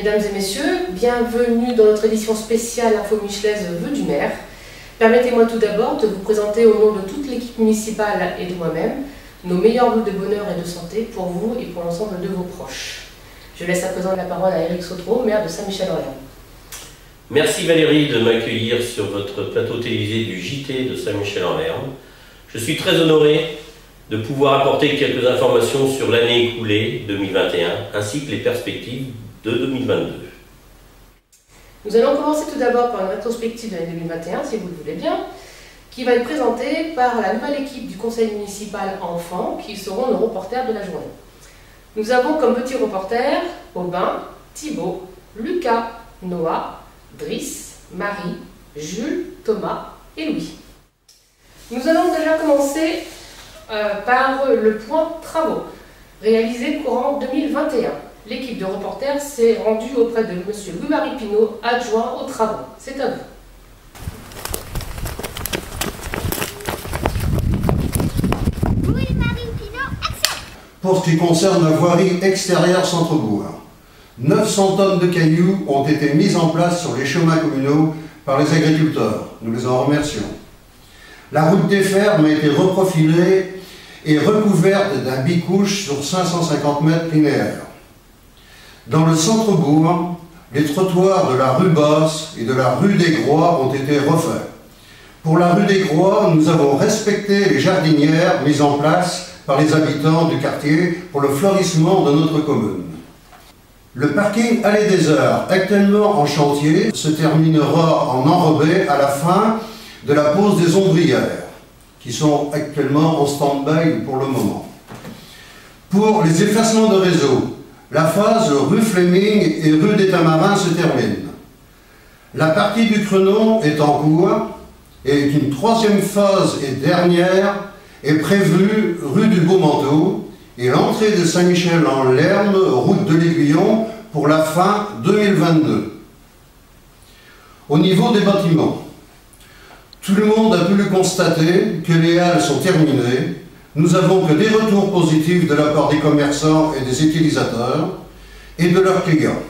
Mesdames et messieurs, bienvenue dans notre édition spéciale Info Michelaise Vœux du maire. Permettez-moi tout d'abord de vous présenter au nom de toute l'équipe municipale et de moi-même nos meilleurs vœux de bonheur et de santé pour vous et pour l'ensemble de vos proches. Je laisse à présent la parole à Éric Sautreau, maire de Saint-Michel-en-Lairne. Merci Valérie de m'accueillir sur votre plateau télévisé du JT de Saint-Michel-en-Lairne. Je suis très honoré de pouvoir apporter quelques informations sur l'année écoulée 2021 ainsi que les perspectives de 2022. Nous allons commencer tout d'abord par une rétrospective de l'année 2021, si vous le voulez bien, qui va être présentée par la nouvelle équipe du conseil municipal enfants, qui seront nos reporters de la journée. Nous avons comme petits reporters Aubin, Thibaut, Lucas, Noah, Driss, Marie, Jules, Thomas et Louis. Nous allons déjà commencer par le point travaux, réalisé courant 2021. L'équipe de reporters s'est rendue auprès de M. Louis-Marie Pinault, adjoint aux travaux. C'est à vous. Louis-Marie Pinault, action! Pour ce qui concerne la voirie extérieure centre-bourg, 900 tonnes de cailloux ont été mises en place sur les chemins communaux par les agriculteurs. Nous les en remercions. La route des fermes a été reprofilée et recouverte d'un bicouche sur 550 mètres linéaires. Dans le centre-bourg, les trottoirs de la rue Basse et de la rue des Groix ont été refaits. Pour la rue des Groix, nous avons respecté les jardinières mises en place par les habitants du quartier pour le florissement de notre commune. Le parking Allée des Heures, actuellement en chantier, se terminera en enrobé à la fin de la pose des ombrières, qui sont actuellement en stand-by pour le moment. Pour les effacements de réseau, la phase rue Fleming et rue des Tamarins se termine. La partie du Crenon est en cours et une troisième phase et dernière est prévue rue du Beau-Manteau et l'entrée de Saint-Michel-en-Lairne, route de l'Aiguillon, pour la fin 2022. Au niveau des bâtiments, tout le monde a pu le constater que les halles sont terminées. Nous n'avons que des retours positifs de la part des commerçants et des utilisateurs et de leurs clients.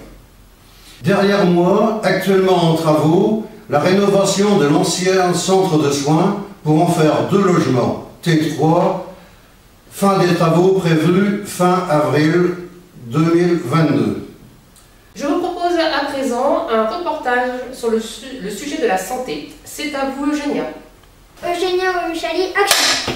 Derrière moi, actuellement en travaux, la rénovation de l'ancien centre de soins pour en faire 2 logements, T3, fin des travaux prévus fin avril 2022. Je vous propose à présent un reportage sur le sujet de la santé. C'est à vous, Eugénia. Eugénia Michali, action!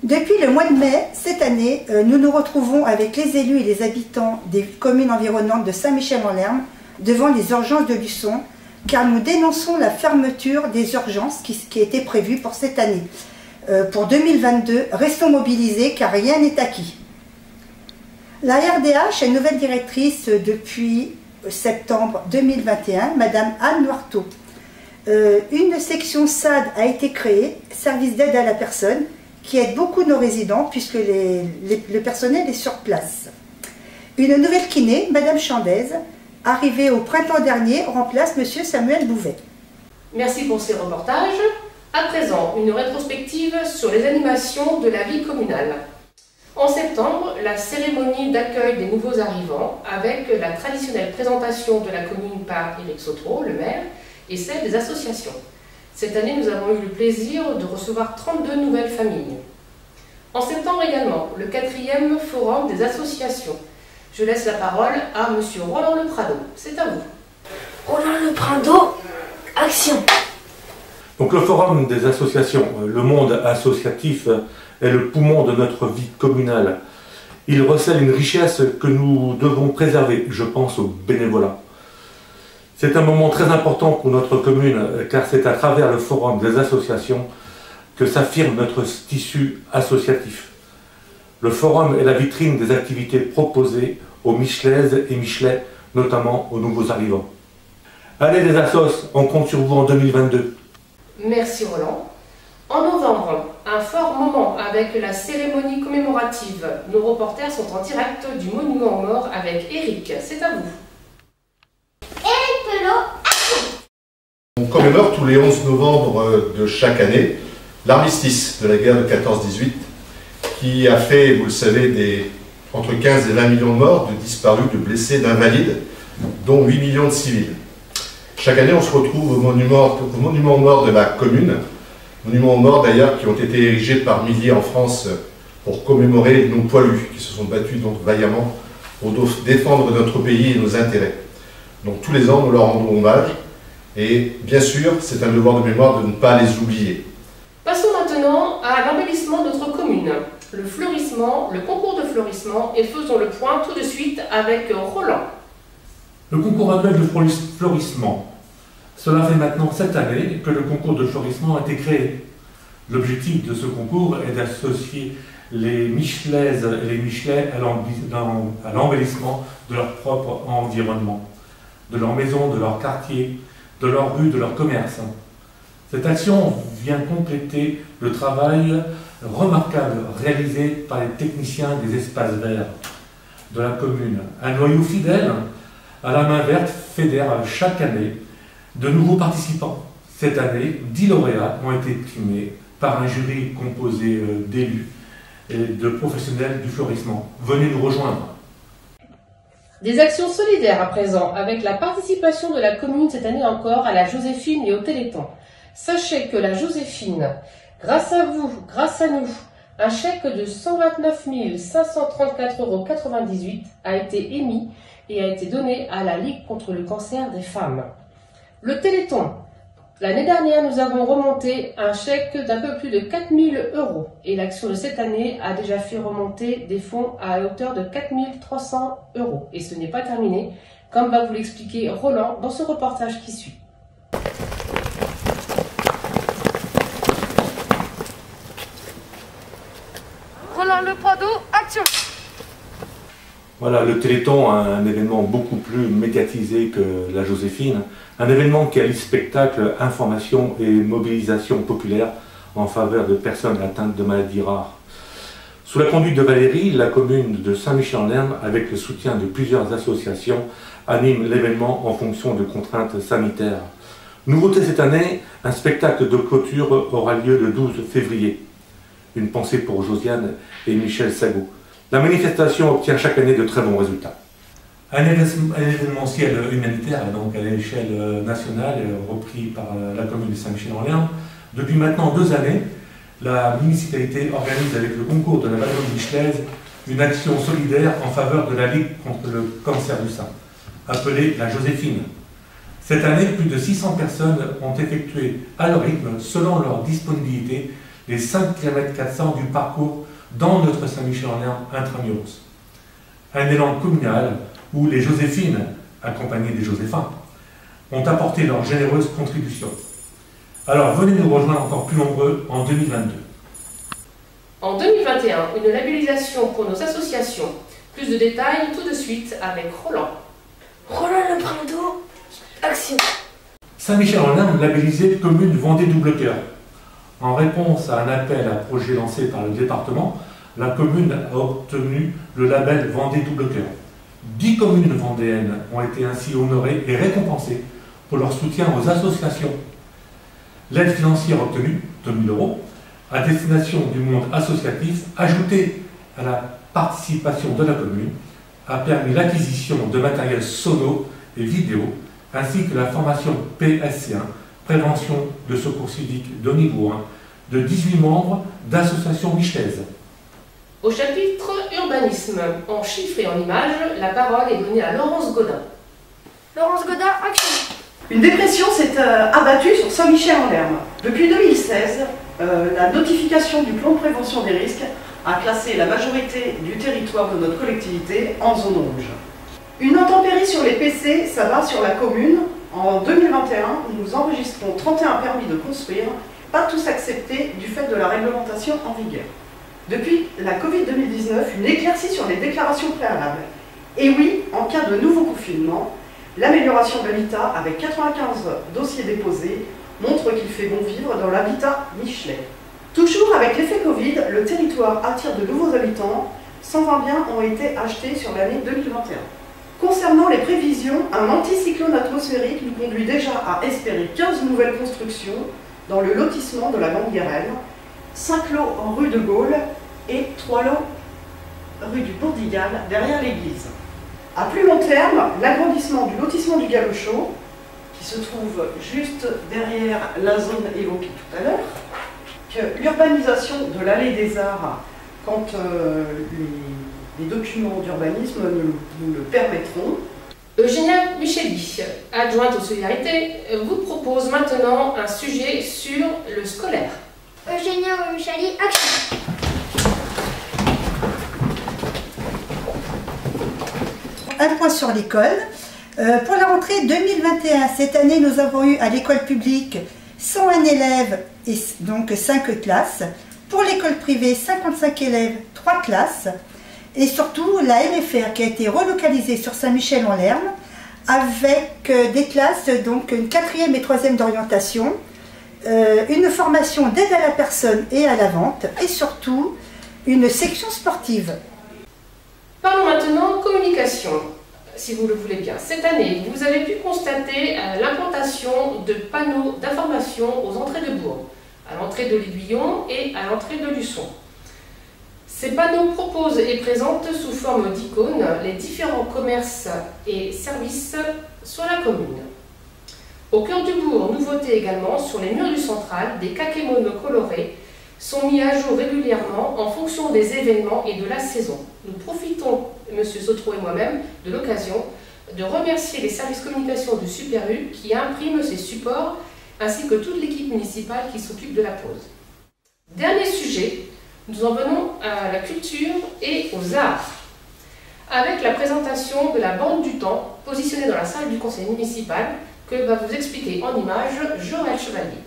Depuis le mois de mai, cette année, nous nous retrouvons avec les élus et les habitants des communes environnantes de Saint-Michel-en-Lairne devant les urgences de Luçon, car nous dénonçons la fermeture des urgences qui était prévue pour cette année. Pour 2022, restons mobilisés car rien n'est acquis. La RDH est nouvelle directrice depuis septembre 2021, Madame Anne Noirteau. Une section SAD a été créée, service d'aide à la personne, qui aide beaucoup nos résidents puisque le personnel est sur place. Une nouvelle kiné, Madame Chandaise, arrivée au printemps dernier, remplace Monsieur Samuel Bouvet. Merci pour ces reportages. À présent, une rétrospective sur les animations de la vie communale. En septembre, la cérémonie d'accueil des nouveaux arrivants avec la traditionnelle présentation de la commune par Éric Sautreau, le maire, et celle des associations. Cette année, nous avons eu le plaisir de recevoir 32 nouvelles familles. En septembre également, le 4e forum des associations. Je laisse la parole à M. Roland Le Prado. C'est à vous. Roland Le Prado, action! Donc le forum des associations, le monde associatif est le poumon de notre vie communale. Il recèle une richesse que nous devons préserver, je pense au bénévolat. C'est un moment très important pour notre commune car c'est à travers le forum des associations que s'affirme notre tissu associatif. Le forum est la vitrine des activités proposées aux Michelaises et Michelais, notamment aux nouveaux arrivants. Allez les assos, on compte sur vous en 2022. Merci Roland. En novembre, un fort moment avec la cérémonie commémorative. Nos reporters sont en direct du monument aux morts avec Eric. C'est à vous. Éric Pelot, action! On commémore tous les 11 novembre de chaque année l'armistice de la guerre de 14-18 qui a fait, vous le savez, entre 15 et 20 millions de morts, de disparus, de blessés, d'invalides, dont 8 millions de civils. Chaque année, on se retrouve au monument aux morts de la commune, monuments aux morts d'ailleurs qui ont été érigés par milliers en France pour commémorer nos poilus qui se sont battus donc vaillamment pour défendre notre pays et nos intérêts. Donc tous les ans, nous leur rendons hommage et bien sûr, c'est un devoir de mémoire de ne pas les oublier. Passons maintenant à l'embellissement de notre commune, le fleurissement, le concours de fleurissement, et faisons le point tout de suite avec Roland. Le concours annuel de fleurissement. Cela fait maintenant 7 années que le concours de fleurissement a été créé. L'objectif de ce concours est d'associer les Michelaises et les Michelais à l'embellissement de leur propre environnement, de leur maison, de leur quartier, de leur rue, de leur commerce. Cette action vient compléter le travail remarquable réalisé par les techniciens des espaces verts de la commune. Un noyau fidèle à la main verte fédère chaque année de nouveaux participants. Cette année, 10 lauréats ont été primés par un jury composé d'élus et de professionnels du fleurissement. Venez nous rejoindre. Des actions solidaires à présent, avec la participation de la commune cette année encore à la Joséphine et au Téléthon. Sachez que la Joséphine, grâce à vous, grâce à nous, un chèque de 129 534,98 € a été émis et a été donné à la Ligue contre le cancer des femmes. Le Téléthon. L'année dernière, nous avons remonté un chèque d'un peu plus de 4 000 € et l'action de cette année a déjà fait remonter des fonds à hauteur de 4 300 €. Et ce n'est pas terminé, comme va vous l'expliquer Roland dans ce reportage qui suit. Roland Le Prado, action! Voilà, le Téléthon, un événement beaucoup plus médiatisé que la Joséphine, un événement qui allie spectacle, information et mobilisation populaire en faveur de personnes atteintes de maladies rares. Sous la conduite de Valérie, la commune de Saint-Michel-en-Hermes, avec le soutien de plusieurs associations, anime l'événement en fonction de contraintes sanitaires. Nouveauté cette année, un spectacle de clôture aura lieu le 12 février. Une pensée pour Josiane et Michel Sagot. La manifestation obtient chaque année de très bons résultats. Un événementiel humanitaire, donc à l'échelle nationale, repris par la commune de Saint-Michel-en-Hermes. Depuis maintenant 2 années, la municipalité organise avec le concours de la Baronne Michelaise une action solidaire en faveur de la Ligue contre le cancer du sein, appelée la Joséphine. Cette année, plus de 600 personnes ont effectué à leur rythme, selon leur disponibilité, les 5 km 400 du parcours dans notre Saint-Michel-en-Hermes intramuros. Un élan communal où les Joséphines, accompagnées des Joséphins, ont apporté leur généreuse contribution. Alors venez nous rejoindre encore plus nombreux en 2022. En 2021, une labellisation pour nos associations. Plus de détails tout de suite avec Roland. Roland Le Prado, action! Saint-Michel-en-Hermes labellisé commune Vendée Double Cœur. En réponse à un appel à projet lancé par le département, la commune a obtenu le label Vendée Double Cœur. 10 communes vendéennes ont été ainsi honorées et récompensées pour leur soutien aux associations. L'aide financière obtenue, 2 000 €, à destination du monde associatif, ajoutée à la participation de la commune, a permis l'acquisition de matériel sono et vidéo, ainsi que la formation PSC1, prévention de secours civique de niveau 1, de 18 membres d'associations michelaises. Au chapitre urbanisme, en chiffres et en images, la parole est donnée à Laurence Godin. Laurence Godin, action! Une dépression s'est abattue sur Saint-Michel-en-Hermes. Depuis 2016, la notification du plan de prévention des risques a classé la majorité du territoire de notre collectivité en zone rouge. Une intempérie sur les PC s'abat sur la commune. En 2021, nous enregistrons 31 permis de construire, pas tous acceptés du fait de la réglementation en vigueur. Depuis la Covid-2019, une éclaircie sur les déclarations préalables. Et oui, en cas de nouveau confinement, l'amélioration de l'habitat, avec 95 dossiers déposés, montre qu'il fait bon vivre dans l'habitat Michelet. Toujours avec l'effet Covid, le territoire attire de nouveaux habitants. 120 biens ont été achetés sur l'année 2021. Concernant les prévisions, un anticyclone atmosphérique nous conduit déjà à espérer 15 nouvelles constructions dans le lotissement de la Grande Guérenne, 5 lots en rue de Gaulle et 3 lots rue du Bourdigal, derrière l'église. À plus long terme, l'agrandissement du lotissement du Galochot, qui se trouve juste derrière la zone évoquée tout à l'heure, que l'urbanisation de l'allée des Arts, quand les documents d'urbanisme nous le permettront. Eugénia Micheli, adjointe aux solidarités, vous propose maintenant un sujet sur le scolaire. Eugénia Micheli, action. Un point sur l'école. Pour la rentrée 2021, cette année, nous avons eu à l'école publique 101 élèves et donc 5 classes. Pour l'école privée, 55 élèves, 3 classes. Et surtout, la MFR qui a été relocalisée sur Saint-Michel-en-Lerme avec des classes, donc une 4e et 3e d'orientation, une formation d'aide à la personne et à la vente et surtout une section sportive. Parlons maintenant communication, si vous le voulez bien. Cette année, vous avez pu constater l'implantation de panneaux d'information aux entrées de Bourg, à l'entrée de l'Aiguillon et à l'entrée de Luçon. Ces panneaux proposent et présentent sous forme d'icônes les différents commerces et services sur la commune. Au cœur du bourg, nouveauté également, sur les murs du central, des kakémonos colorés sont mis à jour régulièrement en fonction des événements et de la saison. Nous profitons, M. Sotro et moi-même, de l'occasion de remercier les services communication du Super U qui impriment ces supports, ainsi que toute l'équipe municipale qui s'occupe de la pose. Dernier sujet, nous en venons à la culture et aux arts, avec la présentation de la bande du temps positionnée dans la salle du conseil municipal que va vous expliquer en images Joël Chevalier.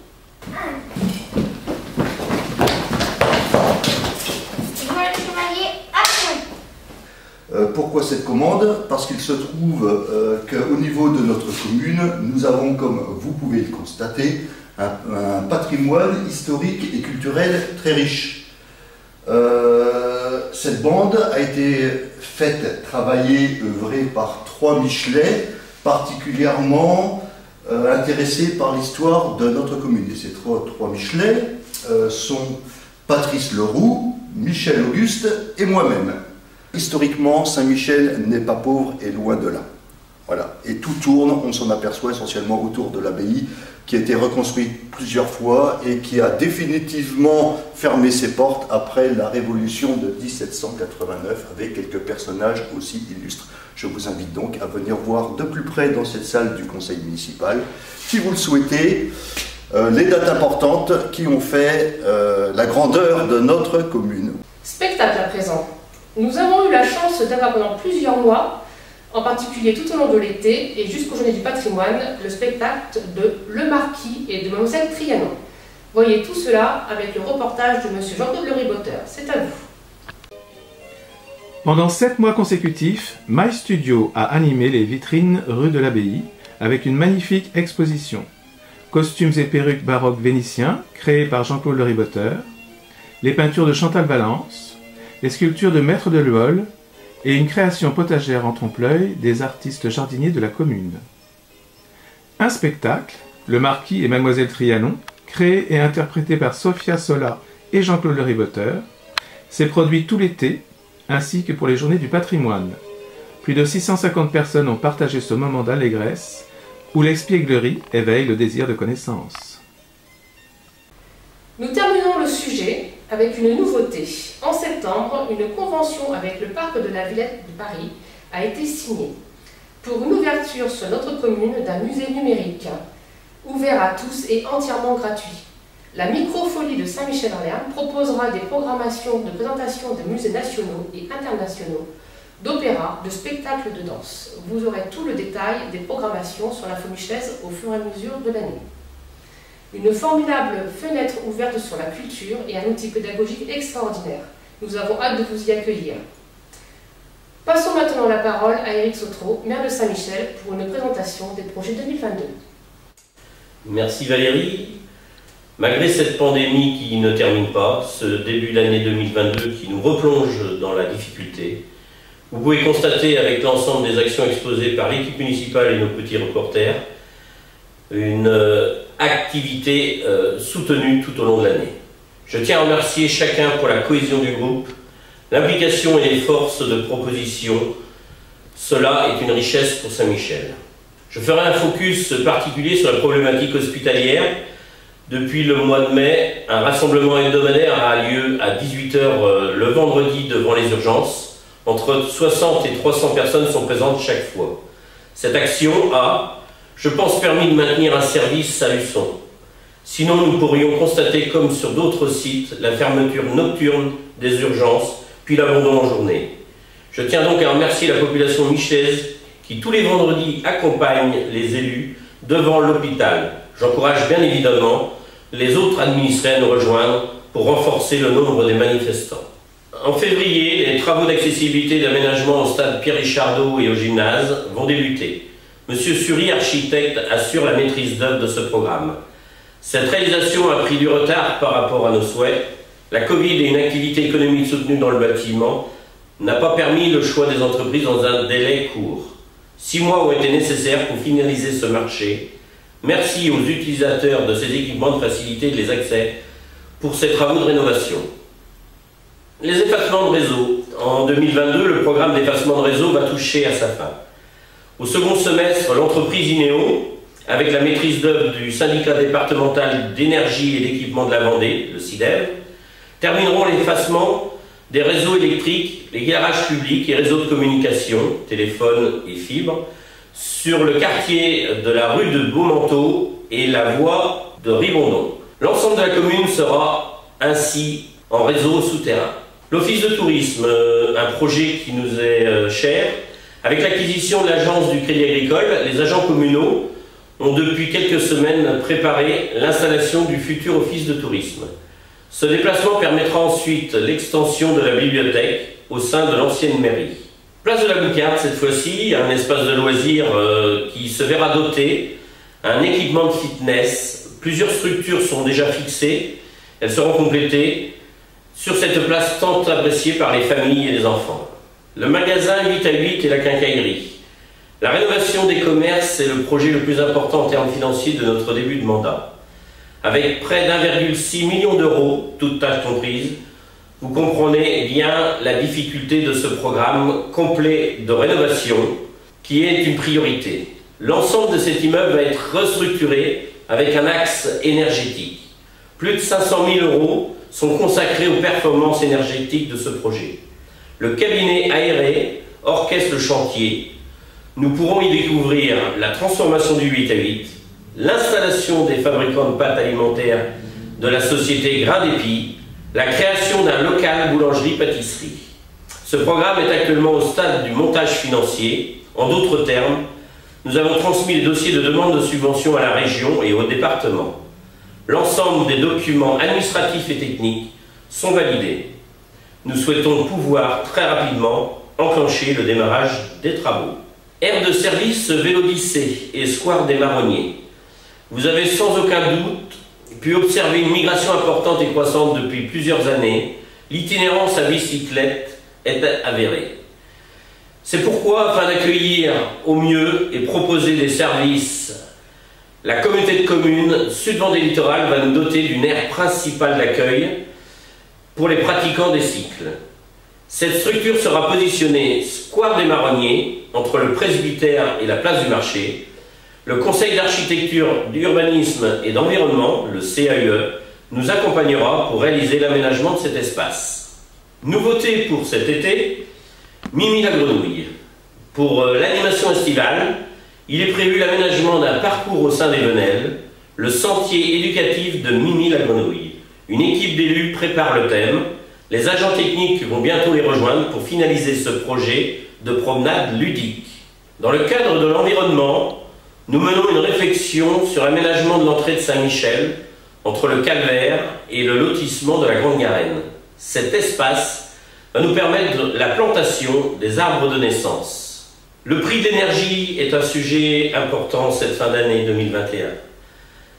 Joël Chevalier, action. Pourquoi cette commande? Parce qu'il se trouve qu'au niveau de notre commune, nous avons, comme vous pouvez le constater, un patrimoine historique et culturel très riche. Cette bande a été faite, travaillée, œuvrée par 3 Michelais, particulièrement intéressés par l'histoire de notre commune. Et ces trois Michelais sont Patrice Leroux, Michel Auguste et moi-même. Historiquement, Saint-Michel n'est pas pauvre et loin de là. Voilà. Et tout tourne, on s'en aperçoit essentiellement autour de l'abbaye, qui a été reconstruite plusieurs fois et qui a définitivement fermé ses portes après la Révolution de 1789, avec quelques personnages aussi illustres. Je vous invite donc à venir voir de plus près dans cette salle du conseil municipal, si vous le souhaitez, les dates importantes qui ont fait la grandeur de notre commune. Spectacle à présent. Nous avons eu la chance d'avoir pendant plusieurs mois, en particulier tout au long de l'été et jusqu'aux Journées du patrimoine, le spectacle de Le Marquis et de Mademoiselle Trianon. Voyez tout cela avec le reportage de M. Jean-Claude Leriboteur. C'est à vous. Pendant 7 mois consécutifs, My Studio a animé les vitrines rue de l'Abbaye avec une magnifique exposition. Costumes et perruques baroques vénitiens créés par Jean-Claude Leriboteur, les peintures de Chantal Valence, les sculptures de Maître de Luol et une création potagère en trompe-l'œil des artistes jardiniers de la commune. Un spectacle, Le Marquis et Mademoiselle Trianon, créé et interprété par Sophia Sola et Jean-Claude Leriboteur, s'est produit tout l'été, ainsi que pour les Journées du patrimoine. Plus de 650 personnes ont partagé ce moment d'allégresse, où l'espièglerie éveille le désir de connaissance. Nous terminons le sujet avec une nouveauté. En septembre, une convention avec le parc de la Villette de Paris a été signée pour une ouverture sur notre commune d'un musée numérique, ouvert à tous et entièrement gratuit. La Microfolie de Saint-Michel-en-Lerme proposera des programmations de présentation de musées nationaux et internationaux, d'opéra, de spectacles de danse. Vous aurez tout le détail des programmations sur l'Info Michelaise au fur et à mesure de l'année. Une formidable fenêtre ouverte sur la culture et un outil pédagogique extraordinaire. Nous avons hâte de vous y accueillir. Passons maintenant la parole à Éric Sotro, maire de Saint-Michel, pour une présentation des projets 2022. Merci Valérie. Malgré cette pandémie qui ne termine pas, ce début d'année 2022 qui nous replonge dans la difficulté, vous pouvez constater avec l'ensemble des actions exposées par l'équipe municipale et nos petits reporters une activité soutenue tout au long de l'année. Je tiens à remercier chacun pour la cohésion du groupe, l'implication et les forces de proposition. Cela est une richesse pour Saint-Michel. Je ferai un focus particulier sur la problématique hospitalière. Depuis le mois de mai, un rassemblement hebdomadaire a lieu à 18 h le vendredi devant les urgences. Entre 60 et 300 personnes sont présentes chaque fois. Cette action a, je pense, permis de maintenir un service à Luçon. Sinon, nous pourrions constater, comme sur d'autres sites, la fermeture nocturne des urgences, puis l'abandon en journée. Je tiens donc à remercier la population michelaise qui, tous les vendredis, accompagne les élus devant l'hôpital. J'encourage bien évidemment les autres administrés à nous rejoindre pour renforcer le nombre des manifestants. En février, les travaux d'accessibilité et d'aménagement au stade Pierre-Richardot et au gymnase vont débuter. Monsieur Suri, architecte, assure la maîtrise d'œuvre de ce programme. Cette réalisation a pris du retard par rapport à nos souhaits. La Covid et une activité économique soutenue dans le bâtiment n'a pas permis le choix des entreprises dans un délai court. 6 mois ont été nécessaires pour finaliser ce marché. Merci aux utilisateurs de ces équipements de faciliter les accès pour ces travaux de rénovation. Les effacements de réseau. En 2022, le programme d'effacement de réseau va toucher à sa fin. Au second semestre, l'entreprise INEO, avec la maîtrise d'œuvre du syndicat départemental d'énergie et d'équipement de la Vendée, le SIDEV, termineront l'effacement des réseaux électriques, les garages publics et réseaux de communication, téléphones et fibres, sur le quartier de la rue de Beaumanteau et la voie de Ribondon. L'ensemble de la commune sera ainsi en réseau souterrain. L'Office de tourisme, un projet qui nous est cher, avec l'acquisition de l'agence du Crédit Agricole, les agents communaux ont depuis quelques semaines préparé l'installation du futur office de tourisme. Ce déplacement permettra ensuite l'extension de la bibliothèque au sein de l'ancienne mairie. Place de la Boucarde, cette fois-ci, un espace de loisirs qui se verra doté, un équipement de fitness. Plusieurs structures sont déjà fixées, elles seront complétées sur cette place tant appréciée par les familles et les enfants. Le magasin 8 à 8 et la quincaillerie. La rénovation des commerces est le projet le plus important en termes financiers de notre début de mandat. Avec près d'1,6 million d'euros, toutes tâches comprises, vous comprenez bien la difficulté de ce programme complet de rénovation qui est une priorité. L'ensemble de cet immeuble va être restructuré avec un axe énergétique. Plus de 500 000 euros sont consacrés aux performances énergétiques de ce projet. Le cabinet aéré orchestre le chantier. Nous pourrons y découvrir la transformation du 8 à 8, l'installation des fabricants de pâtes alimentaires de la société Grain d'Épi, la création d'un local boulangerie-pâtisserie. Ce programme est actuellement au stade du montage financier. En d'autres termes, nous avons transmis les dossiers de demande de subvention à la région et au département. L'ensemble des documents administratifs et techniques sont validés. Nous souhaitons pouvoir très rapidement enclencher le démarrage des travaux. Aire de service Vélodyssée et Square des Marronniers. Vous avez sans aucun doute pu observer une migration importante et croissante depuis plusieurs années. L'itinérance à bicyclette est avérée. C'est pourquoi, afin d'accueillir au mieux et proposer des services, la communauté de communes Sud-Vendée Littoral va nous doter d'une aire principale d'accueil pour les pratiquants des cycles. Cette structure sera positionnée Square des Marronniers, entre le presbytère et la place du marché. Le Conseil d'architecture, d'urbanisme et d'environnement, le CAUE, nous accompagnera pour réaliser l'aménagement de cet espace. Nouveauté pour cet été, Mimi la Grenouille. Pour l'animation estivale, il est prévu l'aménagement d'un parcours au sein des Venelles, le sentier éducatif de Mimi la Grenouille. Une équipe d'élus prépare le thème. Les agents techniques vont bientôt les rejoindre pour finaliser ce projet de promenade ludique. Dans le cadre de l'environnement, nous menons une réflexion sur l'aménagement de l'entrée de Saint-Michel entre le Calvaire et le lotissement de la Grande Garenne. Cet espace va nous permettre la plantation des arbres de naissance. Le prix de l'énergie est un sujet important cette fin d'année 2021.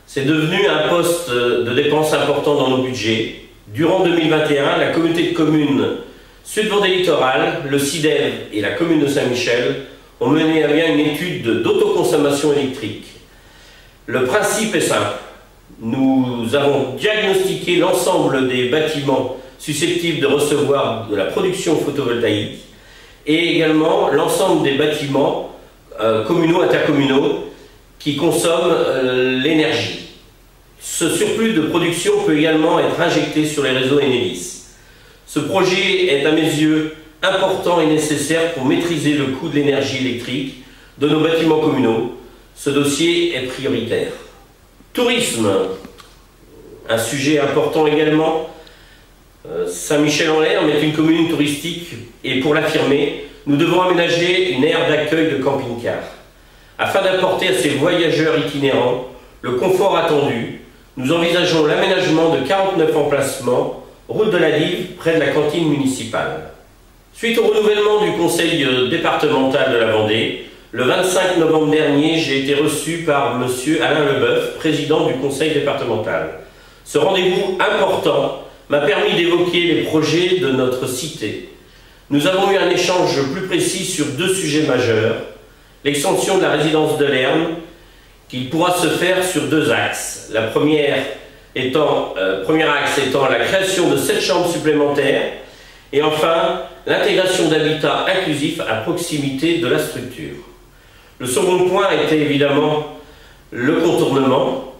C'est devenu un poste de dépense important dans nos budgets. Durant 2021, la communauté de communes Sud-Vendée Littoral, le SIDEV et la commune de Saint-Michel ont mené à bien une étude d'autoconsommation électrique. Le principe est simple. Nous avons diagnostiqué l'ensemble des bâtiments susceptibles de recevoir de la production photovoltaïque et également l'ensemble des bâtiments communaux, intercommunaux qui consomment l'énergie. Ce surplus de production peut également être injecté sur les réseaux Enedis. Ce projet est à mes yeux important et nécessaire pour maîtriser le coût de l'énergie électrique de nos bâtiments communaux. Ce dossier est prioritaire. Tourisme, un sujet important également. Saint-Michel-en-Lerme est une commune touristique et pour l'affirmer, nous devons aménager une aire d'accueil de camping-car. Afin d'apporter à ces voyageurs itinérants le confort attendu, nous envisageons l'aménagement de 49 emplacements, route de la Live, près de la cantine municipale. Suite au renouvellement du conseil départemental de la Vendée, le 25 novembre dernier, j'ai été reçu par M. Alain Leboeuf, président du conseil départemental. Ce rendez-vous important m'a permis d'évoquer les projets de notre cité. Nous avons eu un échange plus précis sur deux sujets majeurs. L'extension de la résidence de Lerme, qui pourra se faire sur deux axes. Le premier axe étant la création de 7 chambres supplémentaires et enfin l'intégration d'habitats inclusifs à proximité de la structure. Le second point était évidemment le contournement.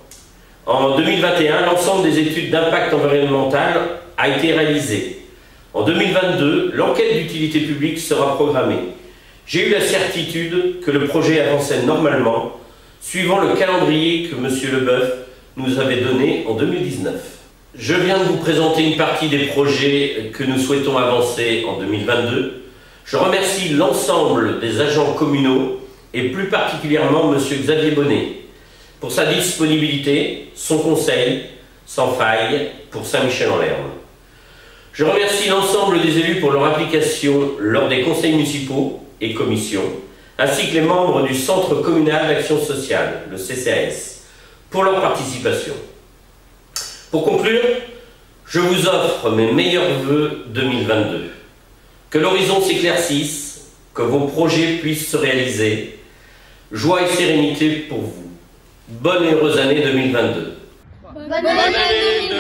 En 2021, l'ensemble des études d'impact environnemental a été réalisé. En 2022, l'enquête d'utilité publique sera programmée. J'ai eu la certitude que le projet avançait normalement, suivant le calendrier que M. Leboeuf nous avait donné en 2019. Je viens de vous présenter une partie des projets que nous souhaitons avancer en 2022. Je remercie l'ensemble des agents communaux et plus particulièrement M. Xavier Bonnet pour sa disponibilité, son conseil, sans faille, pour Saint-Michel-en-Lerme. Je remercie l'ensemble des élus pour leur implication lors des conseils municipaux et commissions, ainsi que les membres du Centre communal d'action sociale, le CCAS, pour leur participation. Pour conclure, je vous offre mes meilleurs vœux 2022. Que l'horizon s'éclaircisse, que vos projets puissent se réaliser. Joie et sérénité pour vous. Bonne et heureuse année 2022. Bonne année 2022.